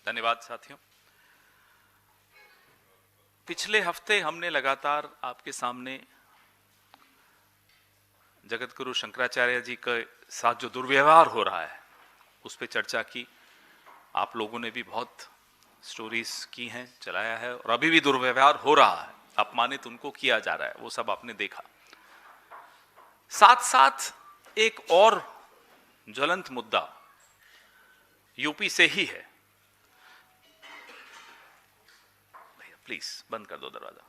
धन्यवाद साथियों। पिछले हफ्ते हमने लगातार आपके सामने जगत गुरु शंकराचार्य जी के साथ जो दुर्व्यवहार हो रहा है उस पर चर्चा की। आप लोगों ने भी बहुत स्टोरीज की हैं, चलाया है, और अभी भी दुर्व्यवहार हो रहा है, अपमानित उनको किया जा रहा है, वो सब आपने देखा। साथ साथ एक और ज्वलंत मुद्दा यूपी से ही है। प्लीज बंद कर दो दरवाजा।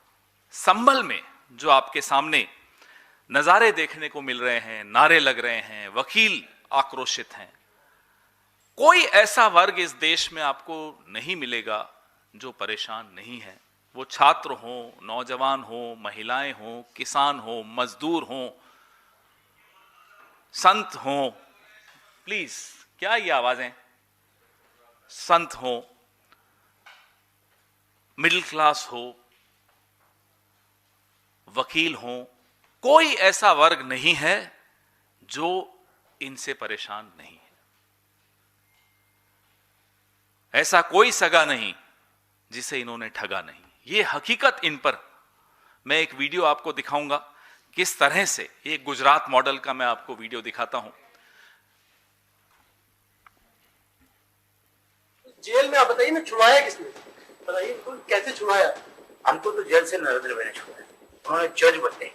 संभल में जो आपके सामने नजारे देखने को मिल रहे हैं, नारे लग रहे हैं, वकील आक्रोशित हैं। कोई ऐसा वर्ग इस देश में आपको नहीं मिलेगा जो परेशान नहीं है। वो छात्र हो, नौजवान हो, महिलाएं हो, किसान हो, मजदूर हो, संत हो, प्लीज क्या ये आवाजें, संत हो, मिडिल क्लास हो, वकील हो, कोई ऐसा वर्ग नहीं है जो इनसे परेशान नहीं है। ऐसा कोई सगा नहीं जिसे इन्होंने ठगा नहीं। ये हकीकत इन पर, मैं एक वीडियो आपको दिखाऊंगा किस तरह से, एक गुजरात मॉडल का मैं आपको वीडियो दिखाता हूं। जेल में आप बताइए ना, छुड़वाया किसने? बताइए कैसे छुड़वाया? हमको तो जेल से नरेंद्र भाई ने छुड़वाया। उन्होंने जज बदले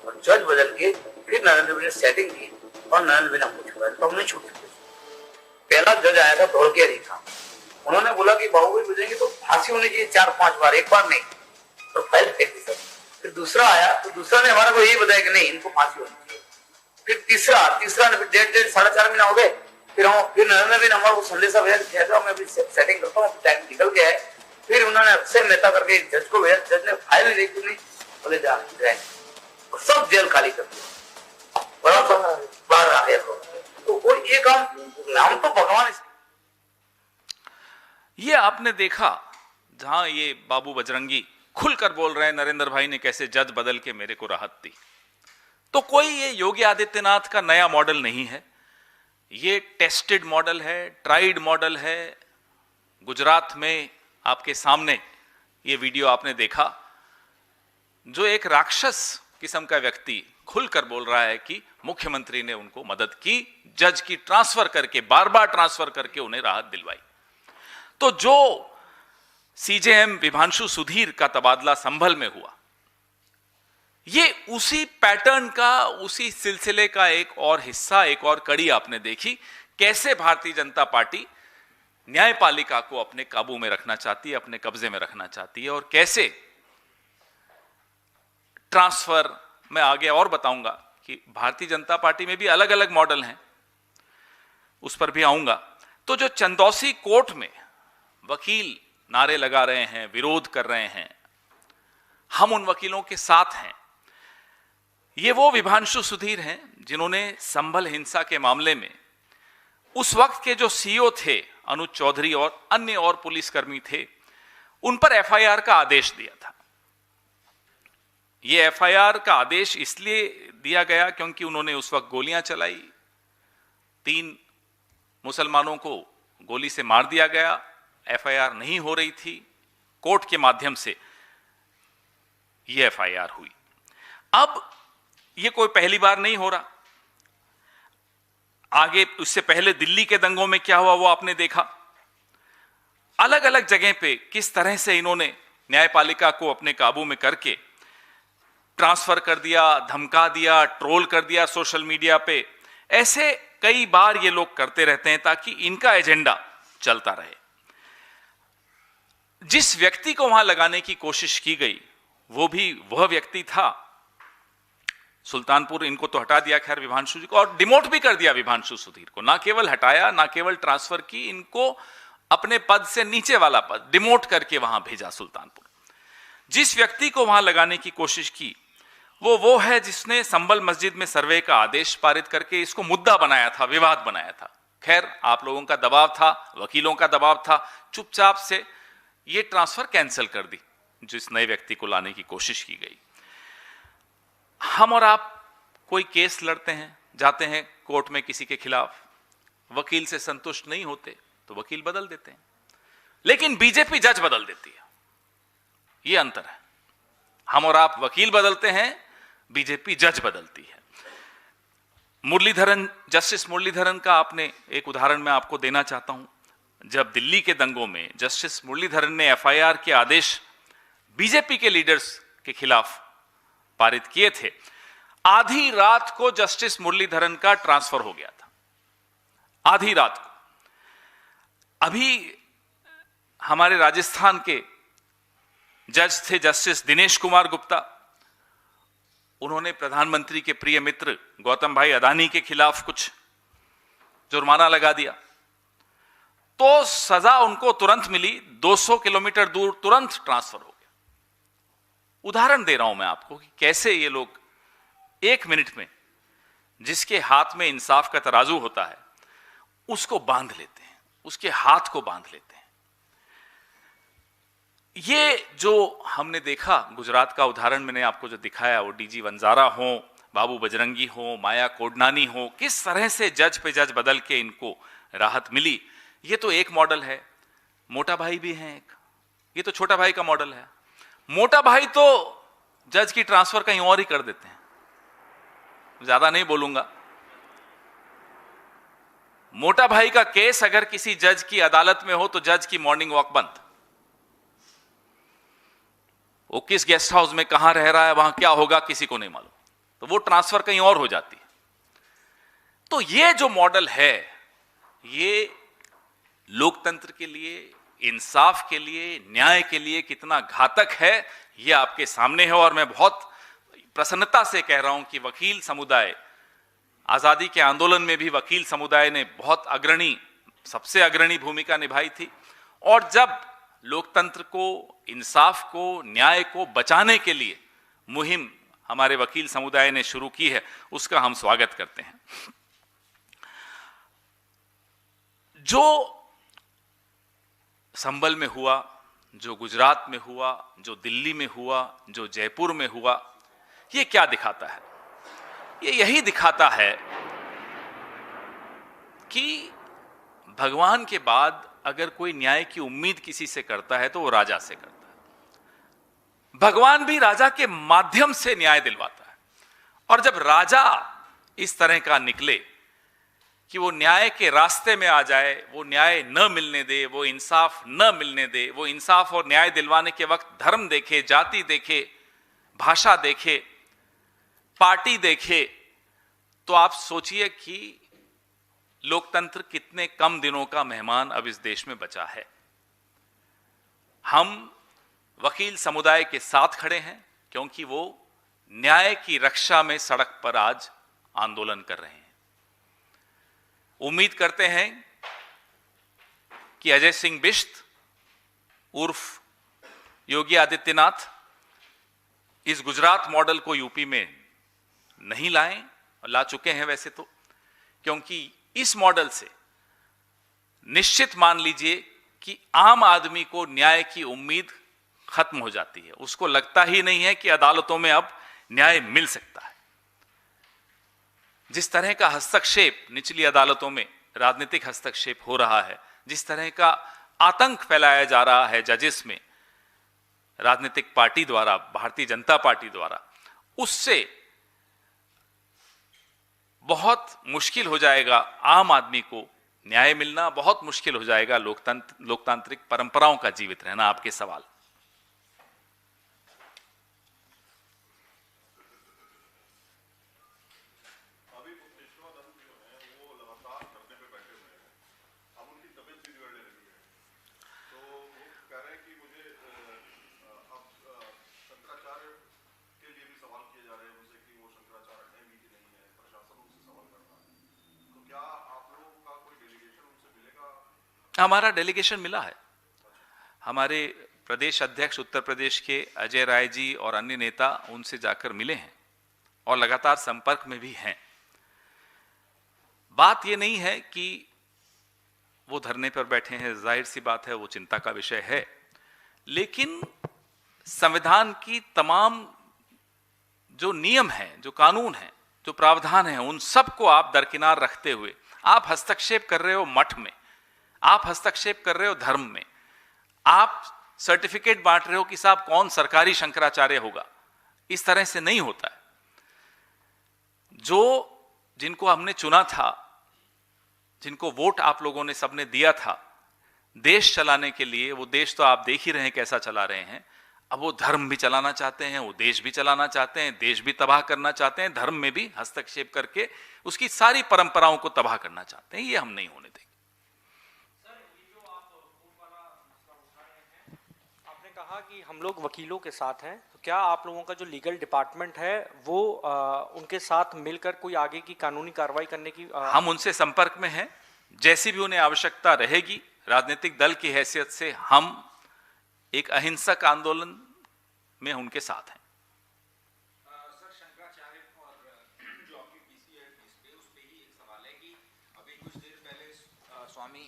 और जज बदल के फिर नरेंद्र भाई ने सेटिंग की और नरेंद्र भाई ने हमको छुड़वाया, तो हमने छूट चुके। पहला जज आया था धोलकिया था, उन्होंने बोला कि बाहुबली बजेंगे तो फांसी होनी चाहिए 4-5 बार, एक बार नहीं, तो फाइल फेंक दी सब। फिर दूसरा आया तो दूसरा ने हमारे को यही बताया कि नहीं, इनको फांसी होनी चाहिए। फिर तीसरा ने फिर 1.5-4.5 महीना हो गए। फिर नरेंद्र भाई ने हमारे को संदेशा भेजा, मैं अभी सेटिंग करता हूँ, टाइम निकल गया है। फिर उन्होंने अक्षय मेहता करके जज को भेजा, जज ने फाइल नहीं देखी, नहीं बोले जाए, सब जेल खाली कर दिया, बाहर आ गया। तो कोई ये काम, नाम तो भगवान। ये आपने देखा जहां ये बाबू बजरंगी खुलकर बोल रहे हैं नरेंद्र भाई ने कैसे जज बदल के मेरे को राहत दी। तो कोई ये योगी आदित्यनाथ का नया मॉडल नहीं है, ये टेस्टेड मॉडल है, ट्राइड मॉडल है। गुजरात में आपके सामने ये वीडियो आपने देखा, जो एक राक्षस किस्म का व्यक्ति खुलकर बोल रहा है कि मुख्यमंत्री ने उनको मदद की, जज की ट्रांसफर करके, बार बार ट्रांसफर करके उन्हें राहत दिलवाई। तो जो सीजेएम विभांशु सुधीर का तबादला संभल में हुआ, ये उसी पैटर्न का, उसी सिलसिले का एक और हिस्सा, एक और कड़ी आपने देखी। कैसे भारतीय जनता पार्टी न्यायपालिका को अपने काबू में रखना चाहती है, अपने कब्जे में रखना चाहती है, और कैसे ट्रांसफर, मैं आगे और बताऊंगा कि भारतीय जनता पार्टी में भी अलग अलग मॉडल हैं, उस पर भी आऊंगा। तो जो चंदौसी कोर्ट में वकील नारे लगा रहे हैं, विरोध कर रहे हैं, हम उन वकीलों के साथ हैं। ये वो विभांशु सुधीर हैं जिन्होंने संभल हिंसा के मामले में उस वक्त के जो सीईओ थे अनुज चौधरी और अन्य और पुलिसकर्मी थे, उन पर एफआईआर का आदेश दिया था। ये एफआईआर का आदेश इसलिए दिया गया क्योंकि उन्होंने उस वक्त गोलियां चलाई, 3 मुसलमानों को गोली से मार दिया गया, एफआईआर नहीं हो रही थी, कोर्ट के माध्यम से ये एफआईआर हुई। अब ये कोई पहली बार नहीं हो रहा, आगे उससे पहले दिल्ली के दंगों में क्या हुआ वो आपने देखा। अलग अलग जगह पे किस तरह से इन्होंने न्यायपालिका को अपने काबू में करके ट्रांसफर कर दिया, धमका दिया, ट्रोल कर दिया सोशल मीडिया पे। ऐसे कई बार ये लोग करते रहते हैं ताकि इनका एजेंडा चलता रहे। जिस व्यक्ति को वहां लगाने की कोशिश की गई वो भी वह व्यक्ति था सुल्तानपुर, इनको तो हटा दिया खैर विभांशु जी को, और डिमोट भी कर दिया विभांशु सुधीर को। ना केवल हटाया, ना केवल ट्रांसफर की, इनको अपने पद से नीचे वाला पद डिमोट करके वहां भेजा सुल्तानपुर। जिस व्यक्ति को वहां लगाने की कोशिश की वो है जिसने संभल मस्जिद में सर्वे का आदेश पारित करके इसको मुद्दा बनाया था, विवाद बनाया था। खैर आप लोगों का दबाव था, वकीलों का दबाव था, चुपचाप से ये ट्रांसफर कैंसिल कर दी जिस नए व्यक्ति को लाने की कोशिश की गई। हम और आप कोई केस लड़ते हैं, जाते हैं कोर्ट में किसी के खिलाफ, वकील से संतुष्ट नहीं होते तो वकील बदल देते हैं। लेकिन बीजेपी जज बदल देती है। यह अंतर है। हम और आप वकील बदलते हैं, बीजेपी जज बदलती है। मुरलीधरन, जस्टिस मुरलीधरन का आपने एक उदाहरण मैं आपको देना चाहता हूं। जब दिल्ली के दंगों में जस्टिस मुरलीधरन ने एफआईआर के आदेश बीजेपी के लीडर्स के खिलाफ पारित किए थे, आधी रात को जस्टिस मुरलीधरन का ट्रांसफर हो गया था। आधी रात को। अभी हमारे राजस्थान के जज थे जस्टिस दिनेश कुमार गुप्ता। उन्होंने प्रधानमंत्री के प्रिय मित्र गौतम भाई अडानी के खिलाफ कुछ जुर्माना लगा दिया, तो सजा उनको तुरंत मिली, 200 किलोमीटर दूर तुरंत ट्रांसफर हो गया। उदाहरण दे रहा हूं मैं आपको कि कैसे ये लोग एक मिनट में जिसके हाथ में इंसाफ का तराजू होता है उसको बांध लेते हैं, उसके हाथ को बांध लेते हैं। ये जो हमने देखा, गुजरात का उदाहरण मैंने आपको जो दिखाया, वो डीजी वंजारा हो, बाबू बजरंगी हो, माया कोडनानी हो, किस तरह से जज पे जज बदल के इनको राहत मिली। ये तो एक मॉडल है। मोटा भाई भी है एक, ये तो छोटा भाई का मॉडल है। मोटा भाई तो जज की ट्रांसफर कहीं और ही कर देते हैं, ज्यादा नहीं बोलूंगा। मोटा भाई का केस अगर किसी जज की अदालत में हो तो जज की मॉर्निंग वॉक बंद। वो किस गेस्ट हाउस में कहां रह रहा है, वहां क्या होगा, किसी को नहीं मालूम, तो वो ट्रांसफर कहीं और हो जाती है। तो ये जो मॉडल है, ये लोकतंत्र के लिए, इंसाफ के लिए, न्याय के लिए कितना घातक है, ये आपके सामने है। और मैं बहुत प्रसन्नता से कह रहा हूं कि वकील समुदाय, आजादी के आंदोलन में भी वकील समुदाय ने बहुत अग्रणी, सबसे अग्रणी भूमिका निभाई थी। और जब लोकतंत्र को, इंसाफ को, न्याय को बचाने के लिए मुहिम हमारे वकील समुदाय ने शुरू की है, उसका हम स्वागत करते हैं। जो संभल में हुआ, जो गुजरात में हुआ, जो दिल्ली में हुआ, जो जयपुर में हुआ, ये क्या दिखाता है? ये यही दिखाता है कि भगवान के बाद अगर कोई न्याय की उम्मीद किसी से करता है तो वो राजा से करता है। भगवान भी राजा के माध्यम से न्याय दिलवाता है। और जब राजा इस तरह का निकले कि वो न्याय के रास्ते में आ जाए, वो न्याय न मिलने दे, वो इंसाफ न मिलने दे, वो इंसाफ और न्याय दिलवाने के वक्त धर्म देखे, जाति देखे, भाषा देखे, पार्टी देखे, तो आप सोचिए कि लोकतंत्र कितने कम दिनों का मेहमान अब इस देश में बचा है। हम वकील समुदाय के साथ खड़े हैं क्योंकि वो न्याय की रक्षा में सड़क पर आज आंदोलन कर रहे हैं। उम्मीद करते हैं कि अजय सिंह बिष्ट उर्फ योगी आदित्यनाथ इस गुजरात मॉडल को यूपी में नहीं लाएं, ला चुके हैं वैसे तो, क्योंकि इस मॉडल से निश्चित मान लीजिए कि आम आदमी को न्याय की उम्मीद खत्म हो जाती है। उसको लगता ही नहीं है कि अदालतों में अब न्याय मिल सकता है। जिस तरह का हस्तक्षेप निचली अदालतों में, राजनीतिक हस्तक्षेप हो रहा है, जिस तरह का आतंक फैलाया जा रहा है जजेस में राजनीतिक पार्टी द्वारा, भारतीय जनता पार्टी द्वारा, उससे बहुत मुश्किल हो जाएगा आम आदमी को न्याय मिलना, बहुत मुश्किल हो जाएगा लोकतांत्रिक परंपराओं का जीवित रहना। आपके सवाल। हमारा डेलीगेशन मिला है। हमारे प्रदेश अध्यक्ष उत्तर प्रदेश के अजय राय जी और अन्य नेता उनसे जाकर मिले हैं और लगातार संपर्क में भी हैं। बात यह नहीं है कि वो धरने पर बैठे हैं, जाहिर सी बात है वो चिंता का विषय है, लेकिन संविधान की तमाम जो नियम हैं, जो कानून हैं, जो प्रावधान हैं, उन सबको आप दरकिनार रखते हुए आप हस्तक्षेप कर रहे हो मठ में, आप हस्तक्षेप कर रहे हो धर्म में, आप सर्टिफिकेट बांट रहे हो कि साहब कौन सरकारी शंकराचार्य होगा, इस तरह से नहीं होता है। जो जिनको हमने चुना था, जिनको वोट आप लोगों ने सबने दिया था देश चलाने के लिए, वो देश तो आप देख ही रहे हैं कैसा चला रहे हैं। अब वो धर्म भी चलाना चाहते हैं, वो देश भी चलाना चाहते हैं, देश भी तबाह करना चाहते हैं, धर्म में भी हस्तक्षेप करके उसकी सारी परंपराओं को तबाह करना चाहते हैं। ये हम नहीं होने देंगे। आपने कहा कि हम लोग वकीलों के साथ हैं, तो क्या आप लोगों का जो लीगल डिपार्टमेंट है वो उनके साथ मिलकर कोई आगे की कानूनी कार्रवाई करने की हम उनसे संपर्क में हैं। जैसी भी उन्हें आवश्यकता रहेगी, राजनीतिक दल की हैसियत से हम एक अहिंसक आंदोलन में उनके साथ हैं। सर, शंकराचार्य और जो आपकी पीसीआर पे उस पे ही एक सवाल है कि अभी कुछ देर पहले स्वामी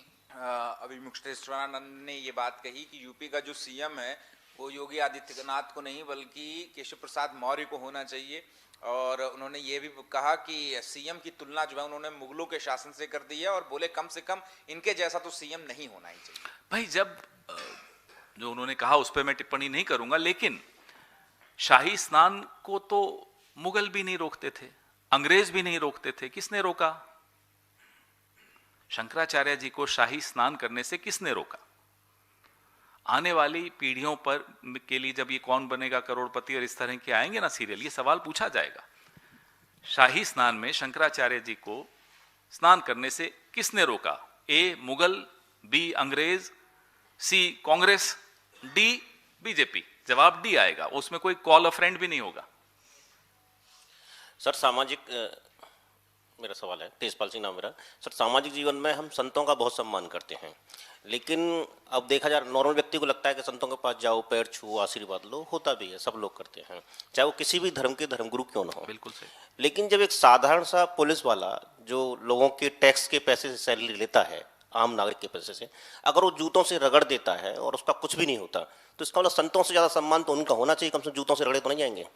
अभिमुक्तेश्वरानंद ने ये बात कही कि यूपी का जो सीएम है वो योगी आदित्यनाथ को नहीं बल्कि केशव प्रसाद मौर्य को होना चाहिए, और उन्होंने ये भी कहा कि सीएम की तुलना जो है उन्होंने मुगलों के शासन से कर दी है, और बोले कम से कम इनके जैसा तो सीएम नहीं होना ही चाहिए। भाई, जब जो उन्होंने कहा उस पर मैं टिप्पणी नहीं करूंगा, लेकिन शाही स्नान को तो मुगल भी नहीं रोकते थे, अंग्रेज भी नहीं रोकते थे। किसने रोका? शंकराचार्य जी को शाही स्नान करने से किसने रोका? आने वाली पीढ़ियों पर के लिए जब ये कौन बनेगा करोड़पति और इस तरह के आएंगे ना सीरियल, ये सवाल पूछा जाएगा। शाही स्नान में शंकराचार्य जी को स्नान करने से किसने रोका? ए मुगल, बी अंग्रेज, सी कांग्रेस, डी बीजेपी। जवाब डी आएगा, उसमें कोई कॉल अ फ्रेंड भी नहीं होगा। सर, सामाजिक मेरा सवाल है, तेजपाल सिंह नाम मेरा। सर, सामाजिक जीवन में हम संतों का बहुत सम्मान करते हैं, लेकिन अब देखा जाए नॉर्मल व्यक्ति को लगता है कि संतों के पास जाओ, पैर छुओ, आशीर्वाद लो, होता भी है, सब लोग करते हैं, चाहे वो किसी भी धर्म के धर्मगुरु क्यों ना हो। बिल्कुल सही। लेकिन जब एक साधारण सा पुलिस वाला जो लोगों के टैक्स के पैसे से सैलरी लेता है, आम नागरिक के पैसे से, अगर वो जूतों से रगड़ देता है और उसका कुछ भी नहीं होता, तो इसका मतलब संतों से ज्यादा सम्मान तो उनका होना चाहिए। कम से कम जूतों से रगड़े तो नहीं जाएंगे।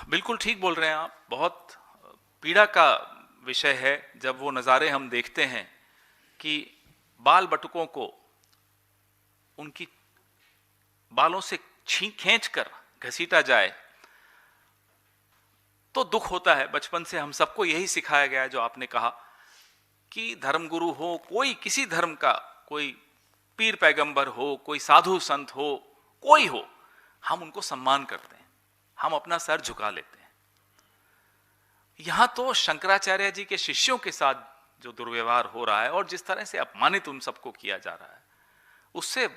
बिल्कुल ठीक बोल रहे हैं आप। बहुत पीड़ा का विषय है जब वो नज़ारे हम देखते हैं कि बाल बटुकों को उनकी बालों से खींच कर घसीटा जाए, तो दुख होता है। बचपन से हम सबको यही सिखाया गया है, जो आपने कहा कि धर्मगुरु हो, कोई किसी धर्म का, कोई पीर पैगंबर हो, कोई साधु संत हो, कोई हो, हम उनको सम्मान करते हैं, हम अपना सर झुका लेते हैं। यहां तो शंकराचार्य जी के शिष्यों के साथ जो दुर्व्यवहार हो रहा है और जिस तरह से अपमानित उन सबको किया जा रहा है, उससे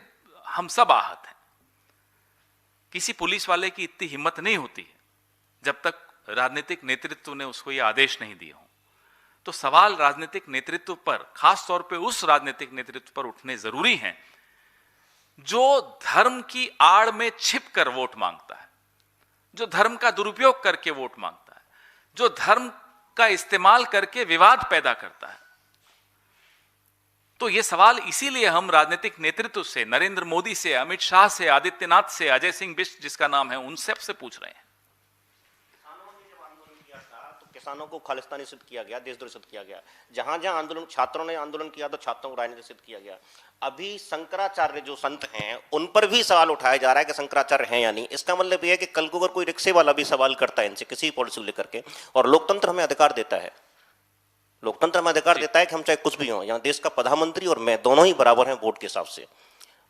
हम सब आहत हैं। किसी पुलिस वाले की इतनी हिम्मत नहीं होती है जब तक राजनीतिक नेतृत्व ने उसको ये आदेश नहीं दिए हों। तो सवाल राजनीतिक नेतृत्व पर, खास तौर पे उस राजनीतिक नेतृत्व पर उठने जरूरी हैं जो धर्म की आड़ में छिपकर वोट मांगता है, जो धर्म का दुरुपयोग करके वोट मांगता है, जो धर्म का इस्तेमाल करके विवाद पैदा करता है। तो यह सवाल इसीलिए हम राजनीतिक नेतृत्व से, नरेंद्र मोदी से, अमित शाह से, आदित्यनाथ से, अजय सिंह बिष्ट जिसका नाम है, उन सबसे पूछ रहे हैं। किसानों को खालिस्तानी सिद्ध किया गया, देशद्रोही सिद्ध किया गया। जहां जहां आंदोलन, छात्रों ने आंदोलन किया तो छात्रों को राजनीतिक सिद्ध किया गया। अभी शंकराचार्य जो संत हैं उन पर भी सवाल उठाया जा रहा है कि शंकराचार्य हैं या नहीं। इसका मतलब यह है कि कल को अगर कोई रिक्शे वाला भी सवाल करता है इनसे किसी पॉलिसी को लेकर के, और लोकतंत्र हमें अधिकार देता है, लोकतंत्र हमें अधिकार देता है कि हम चाहे कुछ भी हों, यहाँ देश का प्रधानमंत्री और मैं दोनों ही बराबर हैं वोट के हिसाब से।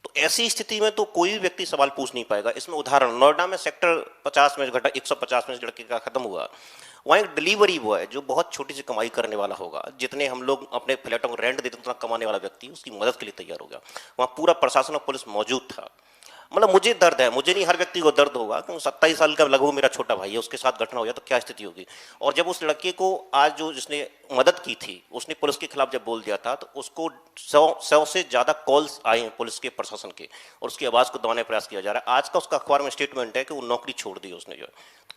तो ऐसी स्थिति में तो कोई भी व्यक्ति सवाल पूछ नहीं पाएगा। इसमें उदाहरण, नोएडा में सेक्टर 50 में घटना 150 में लड़के का खत्म हुआ, वहाँ एक डिलीवरी बॉय जो बहुत छोटी सी कमाई करने वाला होगा, जितने हम लोग अपने फ्लैटों को रेंट देते उतना कमाने वाला व्यक्ति उसकी मदद के लिए तैयार हो गया। वहाँ पूरा प्रशासन और पुलिस मौजूद था। मतलब मुझे दर्द है, मुझे नहीं, हर व्यक्ति को दर्द होगा कि 27 साल का लगभग मेरा छोटा भाई है, उसके साथ घटना हो गया तो क्या स्थिति होगी। और जब उस लड़के को आज जो जिसने मदद की थी उसने पुलिस के खिलाफ जब बोल दिया था, तो उसको 100 से ज़्यादा कॉल्स आए हैं पुलिस के, प्रशासन के, और उसकी आवाज़ को दबाने का प्रयास किया जा रहा है। आज का उसका अखबार में स्टेटमेंट है कि वो नौकरी छोड़ दी उसने। जो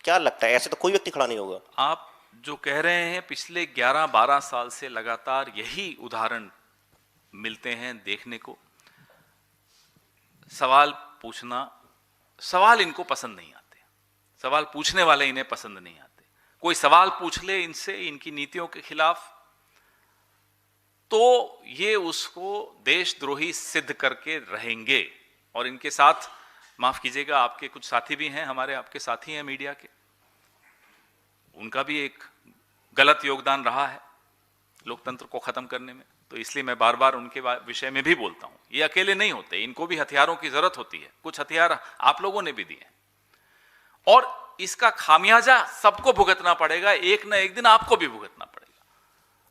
क्या लगता है, ऐसे तो कोई व्यक्ति खड़ा नहीं होगा। आप जो कह रहे हैं, पिछले 11-12 साल से लगातार यही उदाहरण मिलते हैं देखने को। सवाल पूछना, सवाल इनको पसंद नहीं आते, सवाल पूछने वाले इन्हें पसंद नहीं आते। कोई सवाल पूछ ले इनसे, इनकी नीतियों के खिलाफ, तो ये उसको देशद्रोही सिद्ध करके रहेंगे। और इनके साथ, माफ कीजिएगा, आपके कुछ साथी भी हैं, हमारे आपके साथी हैं मीडिया के, उनका भी एक गलत योगदान रहा है लोकतंत्र को खत्म करने में। तो इसलिए मैं बार बार उनके विषय में भी बोलता हूं। ये अकेले नहीं होते, इनको भी हथियारों की जरूरत होती है। कुछ हथियार आप लोगों ने भी दिए और इसका खामियाजा सबको भुगतना पड़ेगा। एक ना एक दिन आपको भी भुगतना पड़ेगा।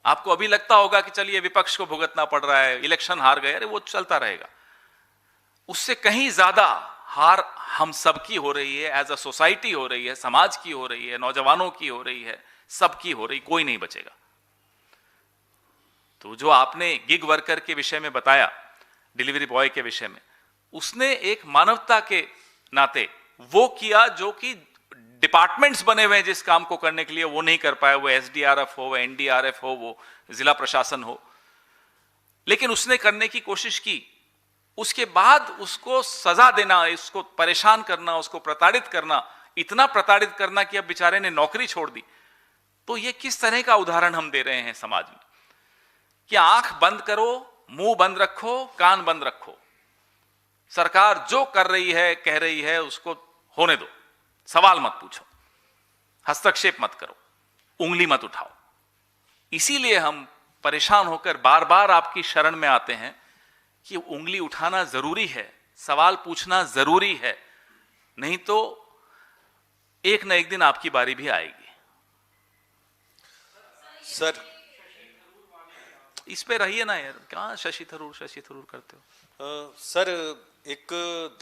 आपको अभी लगता होगा कि चलिए विपक्ष को भुगतना पड़ रहा है, इलेक्शन हार गए, अरे वो चलता रहेगा। उससे कहीं ज्यादा हार हम सबकी हो रही है, एज अ सोसाइटी हो रही है, समाज की हो रही है, नौजवानों की हो रही है, सबकी हो रही, कोई नहीं बचेगा। तो जो आपने गिग वर्कर के विषय में बताया, डिलीवरी बॉय के विषय में, उसने एक मानवता के नाते वो किया जो कि डिपार्टमेंट्स बने हुए हैं जिस काम को करने के लिए, वो नहीं कर पाए। वो एसडीआरएफ हो, वो एनडीआरएफ हो, वो जिला प्रशासन हो, लेकिन उसने करने की कोशिश की। उसके बाद उसको सजा देना, उसको परेशान करना, उसको प्रताड़ित करना, इतना प्रताड़ित करना कि अब बेचारे ने नौकरी छोड़ दी। तो ये किस तरह का उदाहरण हम दे रहे हैं समाज में कि आंख बंद करो, मुंह बंद रखो, कान बंद रखो। सरकार जो कर रही है, कह रही है, उसको होने दो, सवाल मत पूछो, हस्तक्षेप मत करो, उंगली मत उठाओ। इसीलिए हम परेशान होकर बार बार आपकी शरण में आते हैं कि उंगली उठाना जरूरी है, सवाल पूछना जरूरी है, नहीं तो एक न एक दिन आपकी बारी भी आएगी। सर, इस पे रहिए ना यार, क्या शशि थरूर करते हो। सर, एक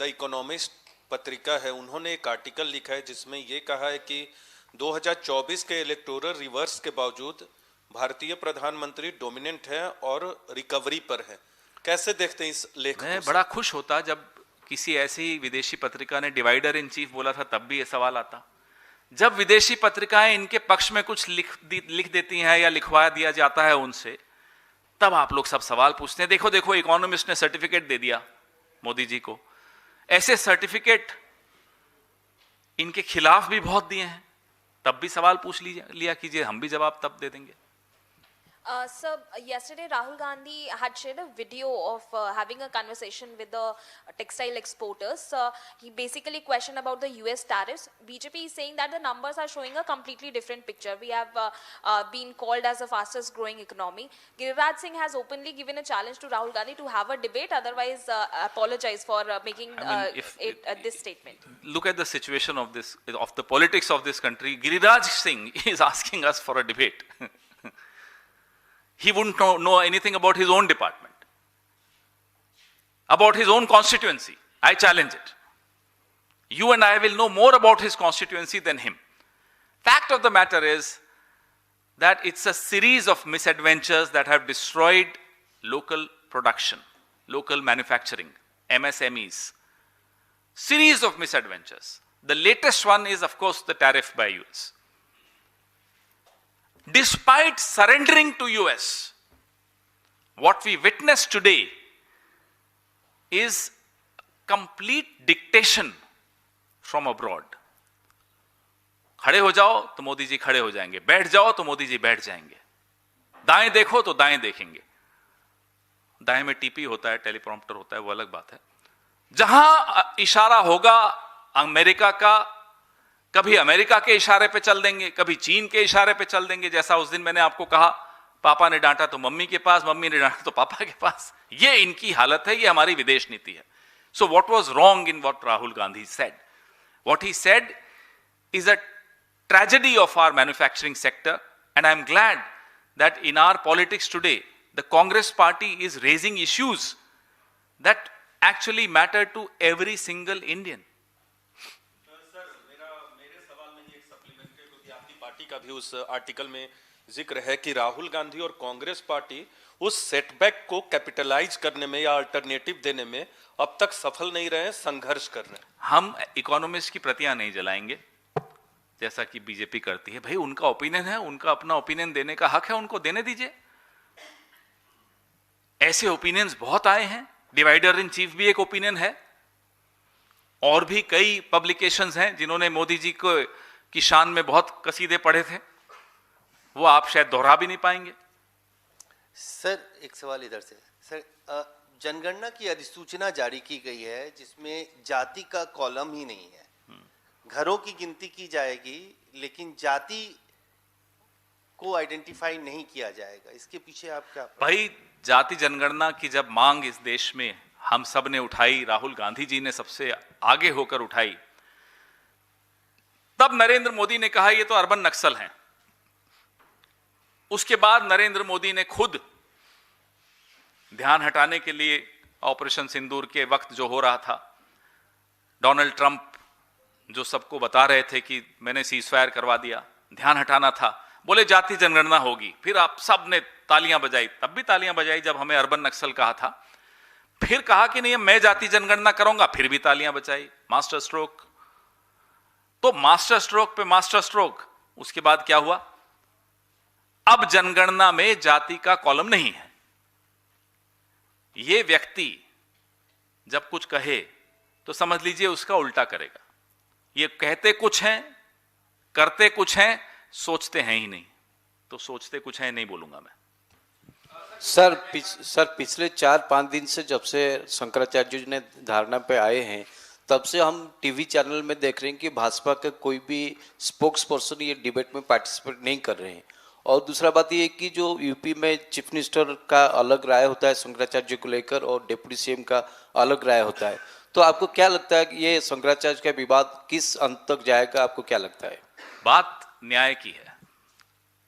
द इकोनॉमिस्ट पत्रिका है, उन्होंने एक आर्टिकल लिखा है जिसमें यह कहा है कि 2024 के इलेक्टोरल रिवर्स के बावजूद भारतीय प्रधानमंत्री डोमिनेंट है और रिकवरी पर है। कैसे देखते हैं इस लेख को? मैं बड़ा खुश होता जब किसी ऐसी विदेशी पत्रिका ने डिवाइडर इन चीफ बोला था, तब भी ये सवाल आता। जब विदेशी पत्रिकाएं इनके पक्ष में कुछ लिख देती हैं या लिखवा दिया जाता है उनसे, तब आप लोग सब सवाल पूछते हैं। देखो देखो, इकोनॉमिस्ट ने सर्टिफिकेट दे दिया मोदी जी को। ऐसे सर्टिफिकेट इनके खिलाफ भी बहुत दिए हैं, तब भी सवाल पूछ लिया कीजिए, हम भी जवाब तब दे देंगे। Sir, yesterday Rahul Gandhi had shared a video of having a conversation with the textile exporters. He basically questioned about the US tariffs. BJP is saying that the numbers are showing a completely different picture. We have been called as the fastest growing economy. Giriraj Singh has openly given a challenge to Rahul Gandhi to have a debate, otherwise apologize for making this statement. Look at the situation of the politics of this country. Giriraj Singh is asking us for a debate. He wouldn't know anything about his own department, about his own constituency. I challenge it. You and I will know more about his constituency than him. Fact of the matter is that it's a series of misadventures that have destroyed local production, local manufacturing, MSMEs. Series of misadventures. The latest one is, of course, the tariff by US. Despite surrendering to US, what we witness today is complete dictation from abroad. खड़े हो जाओ तो मोदी जी खड़े हो जाएंगे, बैठ जाओ तो मोदी जी बैठ जाएंगे, दाएं देखो तो दाएं देखेंगे। दाएं में टीपी होता है, टेलीप्रॉम्प्टर होता है, वो अलग बात है। जहां इशारा होगा अमेरिका का, कभी अमेरिका के इशारे पे चल देंगे, कभी चीन के इशारे पे चल देंगे। जैसा उस दिन मैंने आपको कहा, पापा ने डांटा तो मम्मी के पास, मम्मी ने डांटा तो पापा के पास। ये इनकी हालत है, ये हमारी विदेश नीति है। So what was wrong in what Rahul Gandhi said? What he said is a tragedy of our manufacturing sector, and I am glad that in our politics today the Congress party is raising issues that actually matter to every single Indian. Sir, मेरे सवाल में एक supplement है, क्योंकि आपकी party का भी उस आर्टिकल में जिक्र है कि राहुल गांधी और कांग्रेस पार्टी उस सेटबैक को कैपिटलाइज करने में या अल्टरनेटिव देने में अब तक सफल नहीं रहे, संघर्ष कर रहे हैं। हम इकोनॉमिस्ट की प्रतियां नहीं जलाएंगे जैसा कि बीजेपी करती है। भाई उनका ओपिनियन है, उनका अपना ओपिनियन देने का हक है, उनको देने दीजिए। ऐसे ओपिनियंस बहुत आए हैं, डिवाइडर इन चीफ भी एक ओपिनियन है, और भी कई पब्लिकेशंस हैं जिन्होंने मोदी जी को की शान में बहुत कसीदे पढ़े थे, वो आप शायद दोहरा भी नहीं पाएंगे। सर सर एक सवाल इधर से सर, जनगणना की अधिसूचना जारी की गई है जिसमें जाति का कॉलम ही नहीं है। घरों की गिनती की जाएगी लेकिन जाति को आइडेंटिफाई नहीं किया जाएगा, इसके पीछे आप क्या? भाई, जाति जनगणना की जब मांग इस देश में हम सब ने उठाई, राहुल गांधी जी ने सबसे आगे होकर उठाई, तब नरेंद्र मोदी ने कहा ये तो अर्बन नक्सल हैं। उसके बाद नरेंद्र मोदी ने खुद ध्यान हटाने के लिए ऑपरेशन सिंदूर के वक्त जो हो रहा था, डोनाल्ड ट्रंप जो सबको बता रहे थे कि मैंने सीजफायर करवा दिया, ध्यान हटाना था, बोले जाति जनगणना होगी। फिर आप सब ने तालियां बजाई, तब भी तालियां बजाई जब हमें अर्बन नक्सल कहा था। फिर कहा कि नहीं मैं जाति जनगणना करूंगा, फिर भी तालियां बजाई। मास्टर स्ट्रोक, तो मास्टर स्ट्रोक पे मास्टर स्ट्रोक। उसके बाद क्या हुआ? अब जनगणना में जाति का कॉलम नहीं है। ये व्यक्ति जब कुछ कहे तो समझ लीजिए उसका उल्टा करेगा। ये कहते कुछ हैं, करते कुछ हैं, सोचते हैं ही नहीं। तो सोचते कुछ हैं नहीं बोलूंगा मैं। सर पिछले 4-5 दिन से जब से शंकराचार्य जी ने धारणा पे आए हैं, तब से हम टीवी चैनल में देख रहे हैं कि भाजपा के कोई भी स्पोक्स पर्सन ये डिबेट में पार्टिसिपेट नहीं कर रहे हैं। और दूसरा बात ये कि जो यूपी में चीफ मिनिस्टर का अलग राय होता है शंकराचार्य को लेकर और डिप्टी सीएम का अलग राय होता है, तो आपको क्या लगता है कि ये शंकराचार्य का विवाद किस अंत तक जाएगा? आपको क्या लगता है? बात न्याय की है।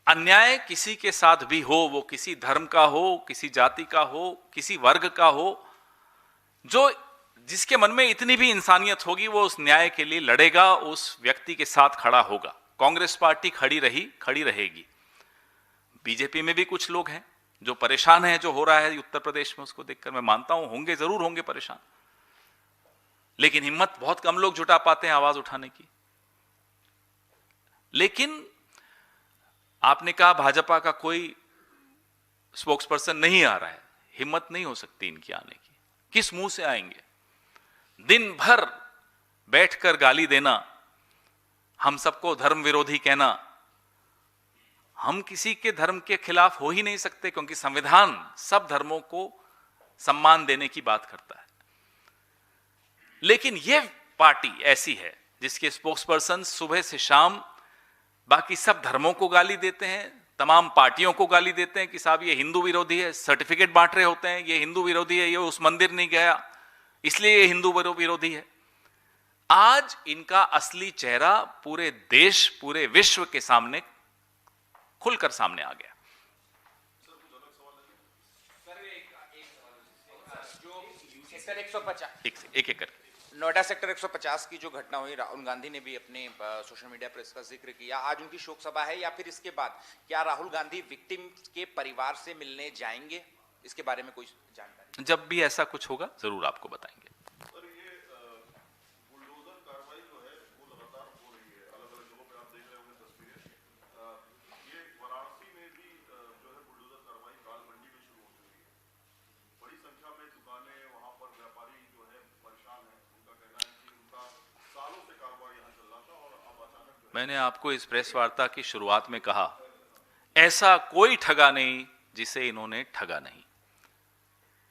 अन्याय किसी के साथ भी हो, वो किसी धर्म का हो, किसी जाति का हो, किसी वर्ग का हो, जो जिसके मन में इतनी भी इंसानियत होगी वो उस न्याय के लिए लड़ेगा, उस व्यक्ति के साथ खड़ा होगा। कांग्रेस पार्टी खड़ी रही, खड़ी रहेगी। बीजेपी में भी कुछ लोग हैं जो परेशान हैं, जो हो रहा है उत्तर प्रदेश में, उसको देखकर मैं मानता हूं होंगे, जरूर होंगे परेशान, लेकिन हिम्मत बहुत कम लोग जुटा पाते हैं आवाज उठाने की। लेकिन आपने कहा भाजपा का कोई स्पोक्सपर्सन नहीं आ रहा है, हिम्मत नहीं हो सकती इनकी आने की। किस मुंह से आएंगे? दिन भर बैठकर गाली देना, हम सबको धर्म विरोधी कहना। हम किसी के धर्म के खिलाफ हो ही नहीं सकते, क्योंकि संविधान सब धर्मों को सम्मान देने की बात करता है। लेकिन यह पार्टी ऐसी है जिसके स्पोक्सपर्सन सुबह से शाम बाकी सब धर्मों को गाली देते हैं, तमाम पार्टियों को गाली देते हैं कि साहब ये हिंदू विरोधी है, सर्टिफिकेट बांट रहे होते हैं, ये हिंदू विरोधी है, ये उस मंदिर नहीं गया इसलिए ये हिंदू विरोधी है। आज इनका असली चेहरा पूरे देश, पूरे विश्व के सामने खुलकर सामने आ गया। एक एक करके नोएडा सेक्टर 150 की जो घटना हुई, राहुल गांधी ने भी अपने सोशल मीडिया पर इसका जिक्र किया। आज उनकी शोक सभा है, या फिर इसके बाद क्या राहुल गांधी विक्टिम के परिवार से मिलने जाएंगे? इसके बारे में कोई जानकारी? जब भी ऐसा कुछ होगा जरूर आपको बताएंगे। मैंने आपको इस प्रेस वार्ता की शुरुआत में कहा, ऐसा कोई ठगा नहीं जिसे इन्होंने ठगा नहीं।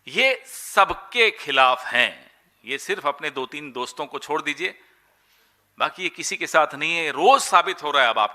ये सबके खिलाफ हैं। ये सिर्फ अपने 2-3 दोस्तों को छोड़ दीजिए, बाकी ये किसी के साथ नहीं है। रोज साबित हो रहा है अब आप